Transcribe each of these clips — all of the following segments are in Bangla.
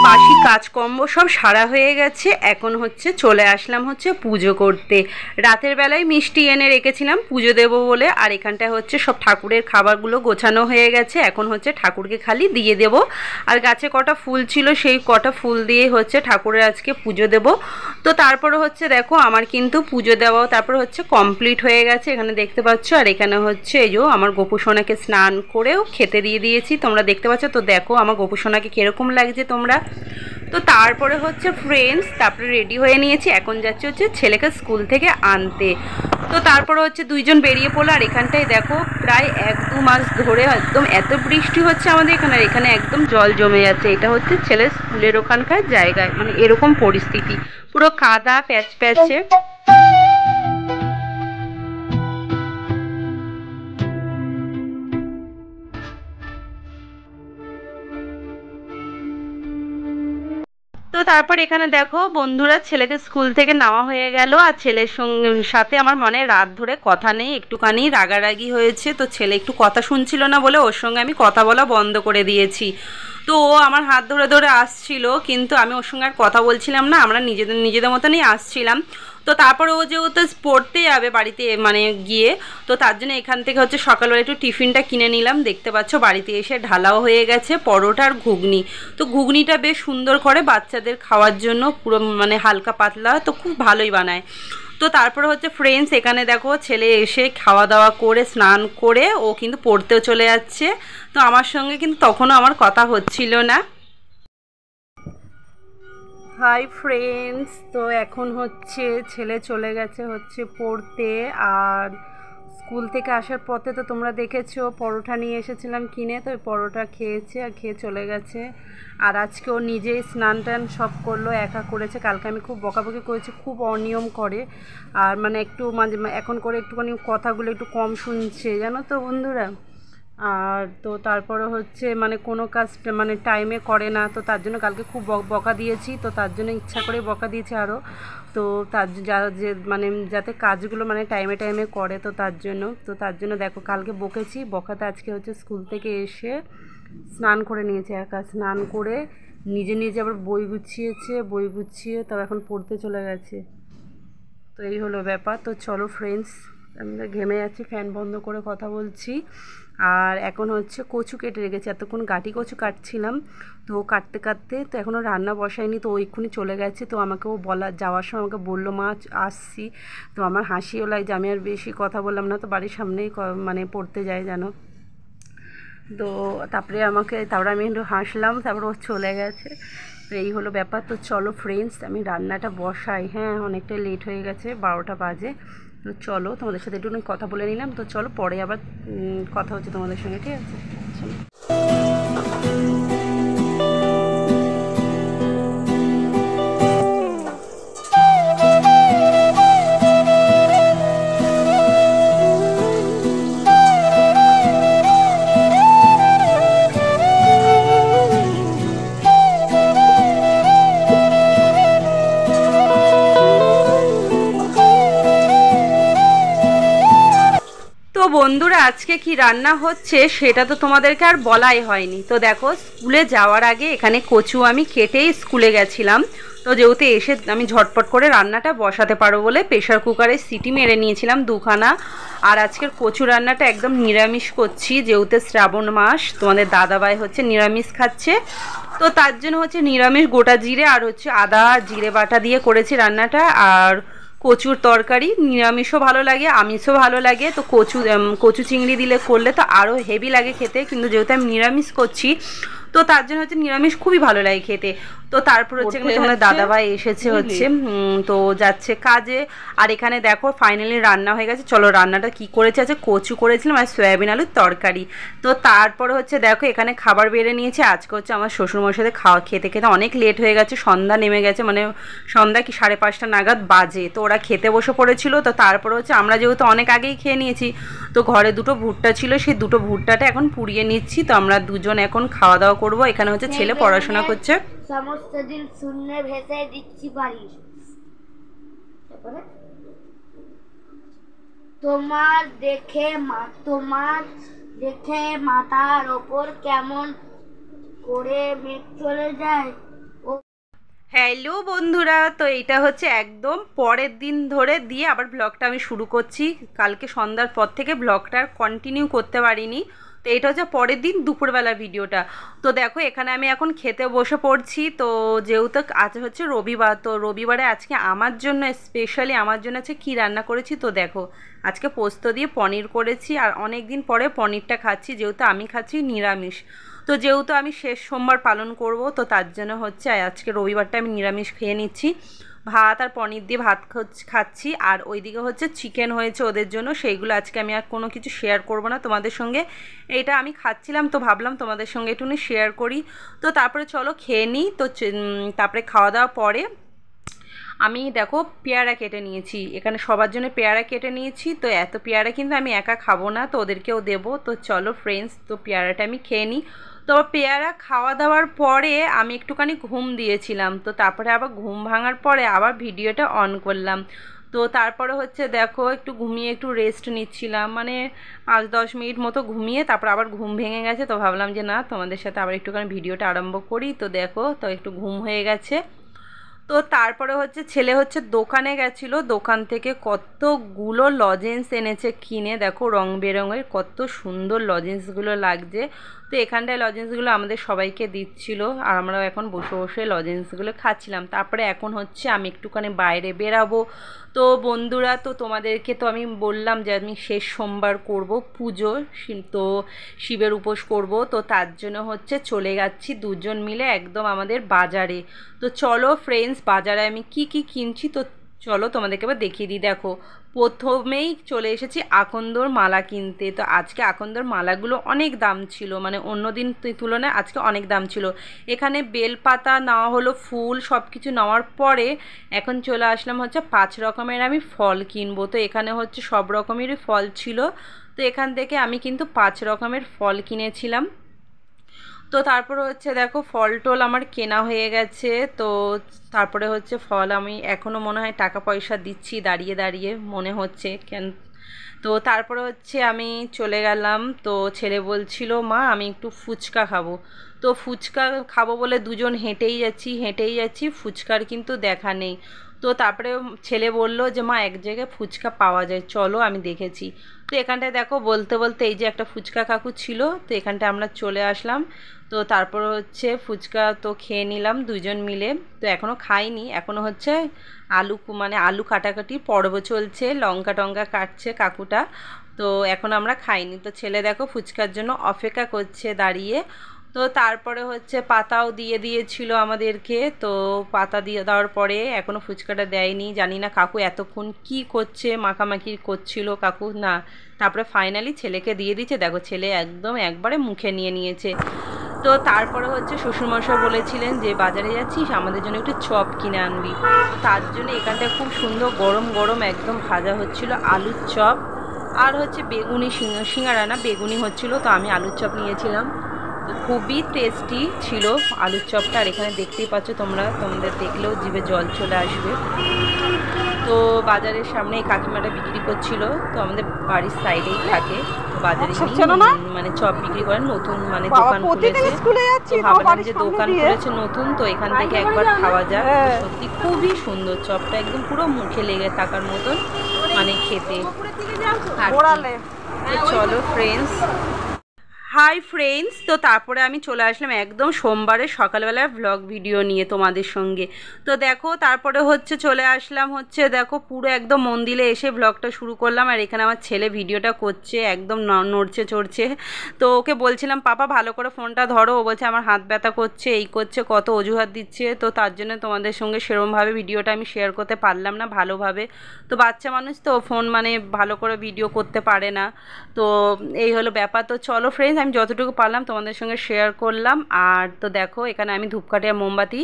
বাসি কাজকর্ম সব সারা হয়ে গেছে। এখন হচ্ছে চলে আসলাম হচ্ছে পুজো করতে। রাতের বেলায় মিষ্টি এনে রেখেছিলাম পুজো দেবো বলে, আর এখানটায় হচ্ছে সব ঠাকুরের খাবারগুলো গোছানো হয়ে গেছে। এখন হচ্ছে ঠাকুরকে খালি দিয়ে দেব। আর গাছে কটা ফুল ছিল, সেই কটা ফুল দিয়ে হচ্ছে ঠাকুরের আজকে পুজো দেব। তো তারপরে হচ্ছে দেখো আমার কিন্তু পুজো দেওয়াও তারপরে হচ্ছে কমপ্লিট হয়ে গেছে, এখানে দেখতে পাচ্ছ। আর এখানে হচ্ছে এই যে আমার গোপু সোনাকে স্নান করেও খেতে দিয়ে দিয়েছি, তোমরা দেখতে পাচ্ছ। তো দেখো আমার গোপু সোনাকে কীরকম লাগছে তোমরা। তো তারপরে হচ্ছে ফ্রেন্ডস তারপরে রেডি হয়ে নিয়েছি, এখন যাচ্ছে হচ্ছে ছেলেকে স্কুল থেকে আনতে। তো তারপরে হচ্ছে দুইজন বেরিয়ে পড়লো। আর এখানটায় দেখো প্রায় 1-2 মাস ধরে একদম এত বৃষ্টি হচ্ছে আমাদের এখানে, আর এখানে একদম জল জমে যাচ্ছে। এটা হচ্ছে ছেলের স্কুলের ওখানকার জায়গায়, মানে এরকম পরিস্থিতি, পুরো কাদা প্যাচ প্যাচে। তো তারপর এখানে দেখো বন্ধুরা ছেলেকে স্কুল থেকে নেওয়া হয়ে গেল, আর ছেলের সাথে আমার মনে রাত ধরে কথা নেই, একটুখানি রাগারাগি হয়েছে। তো ছেলে একটু কথা শুনছিল না বলে ওর সঙ্গে আমি কথা বলা বন্ধ করে দিয়েছি। তো ও আমার হাত ধরে ধরে আসছিল, কিন্তু আমি ওর সঙ্গে আর কথা বলছিলাম না, আমরা নিজেদের নিজেদের মতনই আসছিলাম। তো তারপরে ও যেহেতু পড়তে যাবে বাড়িতে মানে গিয়ে, তো তার জন্য এখান থেকে হচ্ছে সকালবেলা একটু টিফিনটা কিনে নিলাম। দেখতে পাচ্ছ বাড়িতে এসে ঢালাও হয়ে গেছে পরোটা আর ঘুগনি। তো ঘুগনিটা বেশ সুন্দর করে বাচ্চাদের খাওয়ার জন্য, পুরো মানে হালকা পাতলা, তো খুব ভালোই বানায়। তো তারপরে হচ্ছে ফ্রেন্ডস এখানে দেখো ছেলে এসে খাওয়া দাওয়া করে স্নান করে ও কিন্তু পড়তেও চলে যাচ্ছে। তো আমার সঙ্গে কিন্তু তখনও আমার কথা হচ্ছিল না। হাই ফ্রেন্ডস, তো এখন হচ্ছে ছেলে চলে গেছে হচ্ছে পড়তে। আর স্কুল থেকে আসার পথে তো তোমরা দেখেছো পরোটা নিয়ে এসেছিলাম কিনে, তো ওই পরোটা খেয়েছে আর খেয়ে চলে গেছে। আর আজকে ও নিজেই স্নান টান সব করলো, একা করেছে। কালকে আমি খুব বকাবকি করেছি, খুব অনিয়ম করে। আর মানে একটু মাঝে এখন করে একটুখানি কথাগুলো একটু কম শুনছে, জানো তো বন্ধুরা। আর তো তারপরে হচ্ছে মানে কোনো কাজ মানে টাইমে করে না, তো তার জন্য কালকে খুব বকা দিয়েছি। তো তার জন্য ইচ্ছা করে বকা দিয়েছি আরও। তো তার যে মানে যাতে কাজগুলো মানে টাইমে টাইমে করে, তো তার জন্য দেখো কালকে বকেছি, বকাতে আজকে হচ্ছে স্কুল থেকে এসে স্নান করে নিয়েছে, একা স্নান করে নিজে নিজে আবার বই গুছিয়েছে, বই গুছিয়ে তো এখন পড়তে চলে গেছে। তো এই হলো ব্যাপার। তো চলো ফ্রেন্ডস, আমরা ঘেমে যাচ্ছি, ফ্যান বন্ধ করে কথা বলছি। আর এখন হচ্ছে কচু কেটে রেখেছি, এতক্ষণ গাটি কচু কাটছিলাম। তো কাটতে কাটতে তো এখনও রান্না বসায়নি, তো ওইক্ষুনি চলে গেছে। তো আমাকেও যাওয়ার সময় আমাকে বললো মা আসছি। তো আমার হাসিও লাগছে, আমি আর বেশি কথা বললাম না, তো বাড়ির সামনেই মানে পড়তে যায় জানো। তো তারপরে আমি একটু হাসলাম, তারপর ও চলে গেছে। তো এই হলো ব্যাপার। তো চলো ফ্রেন্ডস আমি রান্নাটা বসাই, হ্যাঁ অনেকটা লেট হয়ে গেছে, 12টা বাজে। তো চলো তোমাদের সাথে একটু কথা বলে নিলাম। তো চলো পরে আবার কথা হচ্ছে তোমাদের সঙ্গে, ঠিক আছে? চলো। তো বন্ধুরা আজকে কি রান্না হচ্ছে সেটা তো তোমাদেরকে আর বলাই হয়নি। তো দেখো স্কুলে যাওয়ার আগে এখানে কচু আমি কেটেই স্কুলে গেছিলাম। তো যেহেতু এসে আমি ঝটপট করে রান্নাটা বসাতে পারবো বলে প্রেশার কুকারে সিটি মেরে নিয়েছিলাম 2খানা। আর আজকের কচু রান্নাটা একদম নিরামিষ করছি, যেহেতু শ্রাবণ মাস, তোমাদের দাদাভাই হচ্ছে নিরামিষ খাচ্ছে। তো তার জন্য হচ্ছে নিরামিষ গোটা জিরে আর হচ্ছে আদা জিরে বাটা দিয়ে করেছি রান্নাটা। আর কচুর তরকারি নিরামিষও ভালো লাগে আমিষও ভালো লাগে। তো কচু চিংড়ি দিলে করলে তো আরও হেভি লাগে খেতে, কিন্তু যেহেতু আমি নিরামিষ করছি তো তার জন্য হচ্ছে নিরামিষ খুবই ভালো লাগে খেতে। তো তারপর হচ্ছে তোমাদের দাদাভাই এসেছে হচ্ছে, তো যাচ্ছে কাজে। আর এখানে দেখো ফাইনালি রান্না হয়ে গেছে। চলো রান্নাটা কি করেছে, আছে কচু করেছিলাম আর সয়াবিন আলুর তরকারি। তো তারপরে হচ্ছে দেখো এখানে খাবার বেড়ে নিয়েছে। আজকে হচ্ছে আমার শ্বশুরমশাইতে খেতে খেতে অনেক লেট হয়ে গেছে, সন্ধ্যা নেমে গেছে, মানে সন্ধ্যা কি 5:30 নাগাদ বাজে। তো ওরা খেতে বসে পড়েছিল। তো তারপরে হচ্ছে আমরা যেহেতু অনেক আগেই খেয়ে নিয়েছি, তো ঘরে 2টো ভুট্টা ছিল, সেই 2টো ভুট্টাটা এখন পুড়িয়ে নিচ্ছি। তো আমরা দুজন এখন খাওয়া দাওয়া করবো। এখানে হচ্ছে ছেলে পড়াশোনা করছে। সমস্ত দিন শূন্যে ভেসে দিচ্ছি বাড়ি। তোমার দেখে মাথার ওপর কেমন করে মেঘ চলে যায়, হ্যালো বন্ধুরা, তো এটা হচ্ছে একদম পরের দিন ধরে দিয়ে আবার ব্লগটা আমি শুরু করছি। কালকে সন্ধ্যার পর থেকে ব্লগটা কন্টিনিউ করতে পারিনি। তো এটা হচ্ছে পরের দিন দুপুরবেলা ভিডিওটা। তো দেখো এখানে আমি এখন খেতে বসে পড়ছি। তো যেহেতু আজ হচ্ছে রবিবার, তো রবিবারে আজকে আমার জন্য স্পেশালি আমার জন্য আছে কী রান্না করেছি। তো দেখো আজকে পোস্ত দিয়ে পনির করেছি, আর অনেক দিন পরে পনিরটা খাচ্ছি, যেহেতু আমি খাচ্ছি নিরামিষ। তো যেহেতু আমি শেষ সোমবার পালন করব, তো তার জন্য হচ্ছে আজকে রবিবারটা আমি নিরামিষ খেয়ে নিচ্ছি। ভাত আর পনির দিয়ে ভাত খাচ্ছি, আর ওইদিকে হচ্ছে চিকেন হয়েছে ওদের জন্য, সেইগুলো আজকে আমি আর কোনো কিছু শেয়ার করব না তোমাদের সঙ্গে। এইটা আমি খাচ্ছিলাম, তো ভাবলাম তোমাদের সঙ্গে একটুখানি শেয়ার করি। তো তারপরে চলো খেয়ে নিই। তো তারপরে খাওয়া দাওয়ার পরে আমি দেখো পেয়ারা কেটে নিয়েছি, এখানে সবার জন্য পেয়ারা কেটে নিয়েছি। তো এত পেয়ারা কিন্তু আমি একা খাবো না, তো ওদেরকেও দেবো। তো চলো ফ্রেন্ডস, তো পেয়ারাটা আমি খেয়ে নিই। তো পেয়ারা খাওয়া দাওয়ার পরে আমি একটুখানি ঘুম দিয়েছিলাম, তো তারপরে আবার ঘুম ভাঙার পরে আবার ভিডিওটা অন করলাম। তো তারপরে হচ্ছে দেখো একটু ঘুমিয়ে একটু রেস্ট নিচ্ছিলাম, মানে 5-10 মিনিট মতো ঘুমিয়ে তারপর আবার ঘুম ভেঙে গেছে। তো ভাবলাম যে না, তোমাদের সাথে আবার একটুখানি ভিডিওটা আরম্ভ করি। তো দেখো তো একটু ঘুম হয়ে গেছে। তো তারপরে হচ্ছে ছেলে হচ্ছে দোকানে গেছিলো, দোকান থেকে কতগুলো লজেন্স এনেছে কিনে, দেখো রং বেরঙের কত সুন্দর লজেন্সগুলো লাগছে। তো এখানটায় লজেন্সগুলো আমাদের সবাইকে দিচ্ছিল, আর আমরাও এখন বসে বসে লজেন্সগুলো খাচ্ছিলাম। তারপরে এখন হচ্ছে আমি একটুখানি বাইরে বেরাবো। তো বন্ধুরা, তো তোমাদেরকে তো আমি বললাম যে আমি শেষ সোমবার করব পুজো, তো শিবের উপোস করব। তো তার জন্য হচ্ছে চলে যাচ্ছি দুজন মিলে একদম আমাদের বাজারে। তো চলো ফ্রেন্ডস, বাজারে আমি কি কি কিনছি তো চলো তোমাদেরকে এবার দেখিয়ে দিই। দেখো প্রথমেই চলে এসেছি আকন্দর মালা কিনতে। তো আজকে আকন্দর মালাগুলো অনেক দাম ছিল, মানে অন্য দিন তুলনায় আজকে অনেক দাম ছিল। এখানে বেলপাতা নেওয়া হলো, ফুল সব কিছু নেওয়ার পরে এখন চলে আসলাম হচ্ছে 5 রকমের আমি ফল কিনবো। তো এখানে হচ্ছে সব রকমেরই ফল ছিল। তো এখান থেকে আমি কিন্তু 5 রকমের ফল কিনেছিলাম। তো তারপরে হচ্ছে দেখো ফল টল আমার কেনা হয়ে গেছে। তো তারপরে হচ্ছে ফল আমি এখনও মনে হয় টাকা পয়সা দিচ্ছি দাঁড়িয়ে দাঁড়িয়ে মনে হচ্ছে কেন। তো তারপরে হচ্ছে আমি চলে গেলাম। তো ছেলে বলছিল মা আমি একটু ফুচকা খাবো। তো ফুচকা খাবো বলে দুজন হেঁটেই যাচ্ছি, ফুচকার কিন্তু দেখা নেই। তো তারপরে ছেলে বলল যে মা এক জায়গায় ফুচকা পাওয়া যায়, চলো আমি দেখেছি। তো এখানটায় দেখো বলতে বলতে এই যে একটা ফুচকা কাকু ছিল, তো এখানটায় আমরা চলে আসলাম। তো তারপর হচ্ছে ফুচকা তো খেয়ে নিলাম দুজন মিলে। তো এখনও খাইনি, এখনও হচ্ছে আলু কাটাকাটি পর্ব চলছে, লঙ্কা টঙ্কা কাটছে কাকুটা। তো এখন আমরা খাইনি। তো ছেলে দেখো ফুচকার জন্য অপেক্ষা করছে দাঁড়িয়ে। তো তারপরে হচ্ছে পাতাও দিয়ে দিয়েছিল আমাদেরকে। তো পাতা দিয়ে দেওয়ার পরে এখনও ফুচকাটা দেয়নি, জানি না কাকু এতক্ষণ কি করছে, মাখামাখি করছিল কাকু না। তারপরে ফাইনালি ছেলেকে দিয়ে দিচ্ছে, দেখো ছেলে একদম একবারে মুখে নিয়ে নিয়েছে। তো তারপরে হচ্ছে শ্বশুরমশাই বলেছিলেন যে বাজারে যাচ্ছিস আমাদের জন্য একটু চপ কিনে আনবি। তো তার জন্য এখানটায় খুব সুন্দর গরম গরম একদম ভাজা হচ্ছিল আলুর চপ, আর হচ্ছে বেগুনি সিঙ্গারা না বেগুনি হচ্ছিলো। তো আমি আলুর চপ নিয়েছিলাম। তো খুবই টেস্টি ছিল আলুর চপটা, আর এখানে দেখতেই পাচ্ছ তোমরা, তোমাদের দেখলেও জিভে জল চলে আসবে। তো বাজারের সামনে এই কাকিমাটা বিক্রি করছিল, তো আমাদের বাড়ির সাইডেই থাকে। তো বাজারে মানে চপ বিক্রি করেন, নতুন মানে দোকান খুলেছে। তো ভাবলাম যে দোকান খুলেছে নতুন, তো এখান থেকে একবার খাওয়া যায়। সত্যি খুবই সুন্দর চপটা, একদম পুরো মুখে লেগে থাকার মতন মানে খেতে। তো চলো ফ্রেন্ডস, হাই ফ্রেন্ডস, তো তারপরে আমি চলে আসলাম একদম সোমবারের সকালবেলার ভ্লগ ভিডিও নিয়ে তোমাদের সঙ্গে। তো দেখো তারপরে হচ্ছে চলে আসলাম হচ্ছে দেখো পুরো একদম মন্দিরে এসে ভ্লগটা শুরু করলাম। আর এখানে আমার ছেলে ভিডিওটা করছে, একদম নড়ছে চড়ছে। তো ওকে বলছিলাম পাপা ভালো করে ফোনটা ধরো, ও বলছে আমার হাত ব্যথা করছে, এই করছে, কত অজুহাত দিচ্ছে। তো তার জন্য তোমাদের সঙ্গে সেরমভাবে ভিডিওটা আমি শেয়ার করতে পারলাম না ভালোভাবে। তো বাচ্চা মানুষ তো ফোন মানে ভালো করে ভিডিও করতে পারে না। তো এই হলো ব্যাপার। তো চলো ফ্রেন্ডস, আমি যতটুকু পারলাম তোমাদের সঙ্গে শেয়ার করলাম। আর তো দেখো এখানে আমি ধূপকাঠি আর মোমবাতি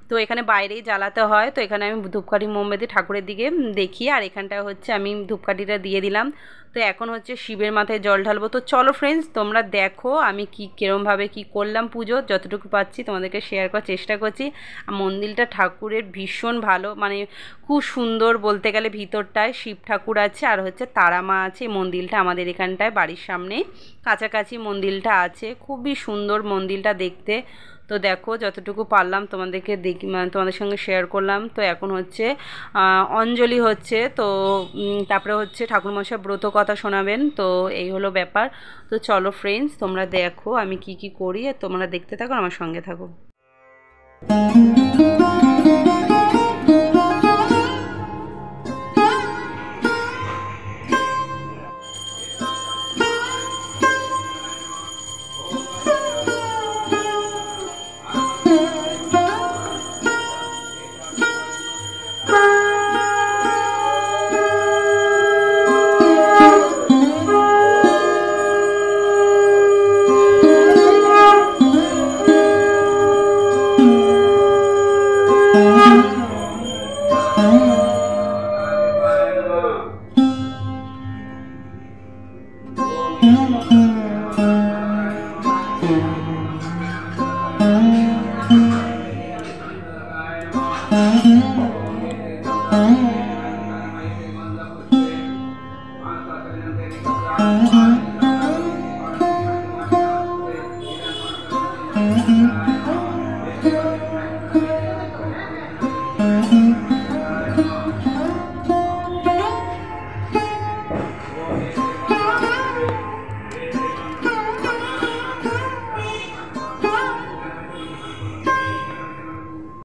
তো এখানে বাইরেই জ্বালাতে হয়, তো এখানে আমি ধূপকাঠি মোমবাতি ঠাকুরের দিকে দেখি, আর এখানটা হচ্ছে আমি ধূপকাঠিটা দিয়ে দিলাম। তো এখন হচ্ছে শিবের মাথায় জল ঢালবো। তো চলো ফ্রেন্ডস তোমরা দেখো আমি কীরমভাবে কি করলাম পুজো, যতটুকু পাচ্ছি তোমাদেরকে শেয়ার করার চেষ্টা করছি। মন্দিরটা ঠাকুরের ভীষণ ভালো, মানে খুব সুন্দর বলতে গেলে। ভিতরটায় শিব ঠাকুর আছে আর হচ্ছে তারা মা আছে। মন্দিরটা আমাদের এখানটায় বাড়ির সামনে কাছাকাছি মন্দিরটা আছে, খুবই সুন্দর মন্দিরটা দেখতে। তো দেখো যতটুকু পারলাম তোমাদেরকে তোমাদের সঙ্গে শেয়ার করলাম। তো এখন হচ্ছে অঞ্জলি হচ্ছে, তো তারপরে হচ্ছে ঠাকুরমশাই ব্রত কথা শোনাবেন। তো এই হলো ব্যাপার। তো চলো ফ্রেন্ডস, তোমরা দেখো আমি কি কি করি, আর তোমরা দেখতে থাকো, আমার সঙ্গে থাকো।